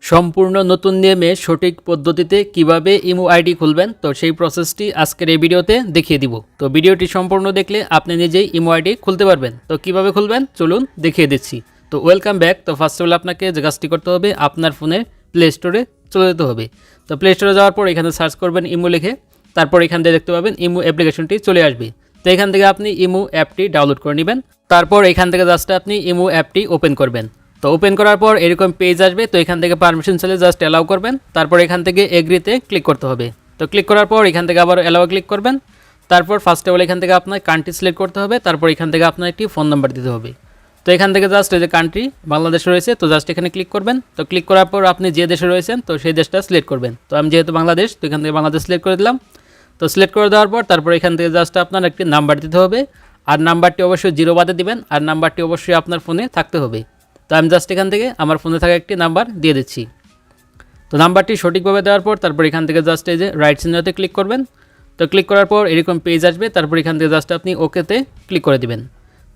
সম্পূর্ণ নতুন নিয়মে সঠিক পদ্ধতিতে কিভাবে ইমো আইডি খুলবেন তো সেই প্রসেসটি আজকের এই ভিডিওতে দেখিয়ে দিব। তো ভিডিওটি সম্পূর্ণ দেখলে আপনি নিজেই ইমো আইডি খুলতে পারবেন। তো কিভাবে খুলবেন চলুন দেখিয়ে দিচ্ছি। তো ওয়েলকাম ব্যাক। তো ফার্স্ট অফ অল আপনাকে যে কাজটি করতে হবে, আপনার ফোনে প্লে স্টোরে চলে যেতে হবে। তো প্লে স্টোরে যাওয়ার পর এখানে সার্চ করবেন ইমো লিখে, তারপর এখান থেকে দেখতে পাবেন ইমো অ্যাপ্লিকেশনটি চলে আসবে। তো এখান থেকে আপনি ইমো অ্যাপটি ডাউনলোড করে নেবেন। তারপর এখান থেকে জাস্ট আপনি ইমো অ্যাপটি ওপেন করবেন। তো ওপেন করার পর এরকম পেজ আসবে। তো এখান থেকে পারমিশন চাইলে জাস্ট অ্যালাউ করবেন। তারপর এখান থেকে এগ্রিতে ক্লিক করতে হবে। তো ক্লিক করার পর এখান থেকে আবার অ্যালাউ ক্লিক করবেন। তারপর ফার্স্ট অফ অল এখান থেকে আপনার কান্ট্রি সিলেক্ট করতে হবে। তারপর এখান থেকে আপনার একটি ফোন নাম্বার দিতে হবে। তো এখান থেকে জাস্ট এই যে কান্ট্রি বাংলাদেশ রয়েছে, তো জাস্ট এখানে ক্লিক করবেন। তো ক্লিক করার পর আপনি যে দেশে রয়েছেন তো সেই দেশটা সিলেক্ট করবেন। তো আমি যেহেতু বাংলাদেশ, তো এখান থেকে বাংলাদেশ সিলেক্ট করে দিলাম। তো সিলেক্ট করে দেওয়ার পর তারপর এখান থেকে জাস্ট আপনার একটি নাম্বার দিতে হবে। আর নাম্বারটি অবশ্যই 0 বাদে দিবেন, আর নাম্বারটি অবশ্যই আপনার ফোনে থাকতে হবে। তো আমি জাস্ট এখান থেকে আমার ফোনে থাকা একটি নাম্বার দিয়ে দিচ্ছি। তো নাম্বারটি সঠিকভাবে দেওয়ার পর তারপর এখান থেকে জাস্ট এই যে রাইট চিহ্নতে ক্লিক করবেন। তো ক্লিক করার পর এরকম পেজ আসবে। তারপর এখান থেকে জাস্ট আপনি ওকেতে ক্লিক করে দিবেন।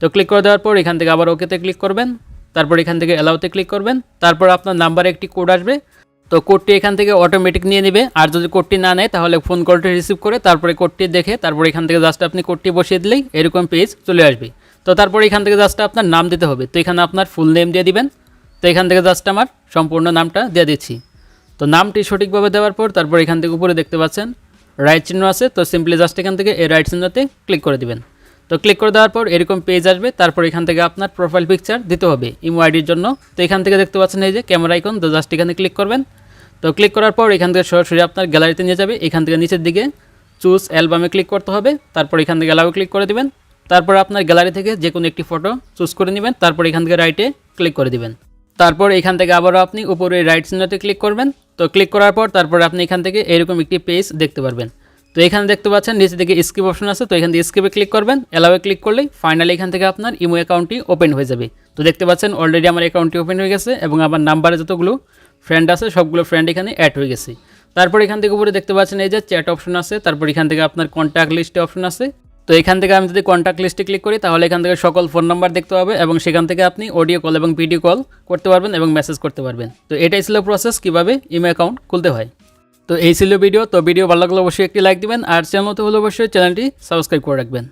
তো ক্লিক করে দেওয়ার পর এখান থেকে আবার ওকেতে ক্লিক করবেন। তারপর এখান থেকে অ্যালাউতে ক্লিক করবেন। তারপর আপনার নাম্বারে একটি কোড আসবে। তো কোডটি এখান থেকে অটোমেটিক নিয়ে নেবে। আর যদি কোডটি না নেয় তাহলে ফোন কলটি রিসিভ করে তারপরে কোডটি দেখে তারপর এখান থেকে জাস্ট আপনি কোডটি বসিয়ে দিলেই এরকম পেজ চলে আসবে। তো তারপর এখান থেকে জাস্ট আপনার নাম দিতে হবে। তো এখানে আপনার ফুল নেম দিয়ে দিবেন। তো এখান থেকে জাস্ট আমার সম্পূর্ণ নামটা দিয়ে দিচ্ছি। তো নামটি সঠিকভাবে দেওয়ার পর তারপর এখান থেকে উপরে দেখতে পাচ্ছেন রাইট চিহ্ন আছে। তো সিম্পলি জাস্ট এখান থেকে এই রাইট চিহ্নতে ক্লিক করে দিবেন। তো ক্লিক করে দেওয়ার পর এরকম পেজ আসবে। তারপর এখান থেকে আপনার প্রোফাইল পিকচার দিতে হবে ইমো আইডির জন্য। তো এখান থেকে দেখতে পাচ্ছেন এই যে ক্যামেরা আইকন, তো জাস্ট এখানে ক্লিক করবেন। তো ক্লিক করার পর এখান থেকে সরাসরি আপনার গ্যালারিতে নিয়ে যাবে। এখান থেকে নিচের দিকে চুজ অ্যালবামে ক্লিক করতে হবে। তারপর এখান থেকে অ্যালাউ ক্লিক করে দিবেন। তারপর আপনার গ্যালারি থেকে যে কোনো একটি ফটো চুজ করে নেবেন। তারপর এখান থেকে রাইটে ক্লিক করে দিবেন। তারপর এখান থেকে আবারও আপনি উপরে রাইট চিহ্নতে ক্লিক করবেন। তো ক্লিক করার পর তারপর আপনি এখান থেকে এরকম একটি পেজ দেখতে পারবেন। তো এখানে দেখতে পাচ্ছেন নিচে থেকে স্কিপ অপশন আছে। তো এখান থেকে স্কিপে ক্লিক করবেন, অ্যালাউয়ে ক্লিক করলেই ফাইনালি এখান থেকে আপনার ইমো অ্যাকাউন্টটি ওপেন হয়ে যাবে। তো দেখতে পাচ্ছেন অলরেডি আমার অ্যাকাউন্টটি ওপেন হয়ে গেছে এবং আমার নাম্বারে যতগুলো ফ্রেন্ড আছে সবগুলো ফ্রেন্ড এখানে অ্যাড হয়ে গেছে। তারপর এখান থেকে উপরে দেখতে পাচ্ছেন এই যে চ্যাট অপশন আছে। তারপর এখান থেকে আপনার কন্ট্যাক্ট লিস্টে অপশন আছে। তো এখান থেকে আমি যদি কন্ট্যাক্ট লিস্টে ক্লিক করি তাহলে এখান থেকে সকল ফোন নাম্বার দেখতে পাবে এবং সেখান থেকে আপনি অডিও কল এবং ভিডিও কল করতে পারবেন এবং মেসেজ করতে পারবেন। তো এটাই ছিল প্রসেস কীভাবে ইমো অ্যাকাউন্ট খুলতে হয়। তো এই ছিল ভিডিও। তো ভিডিও ভালো লাগলে অবশ্যই একটি লাইক দিবেন, আর চ্যানেল মতো হলে অবশ্যই চ্যানেলটি সাবস্ক্রাইব করে রাখবেন।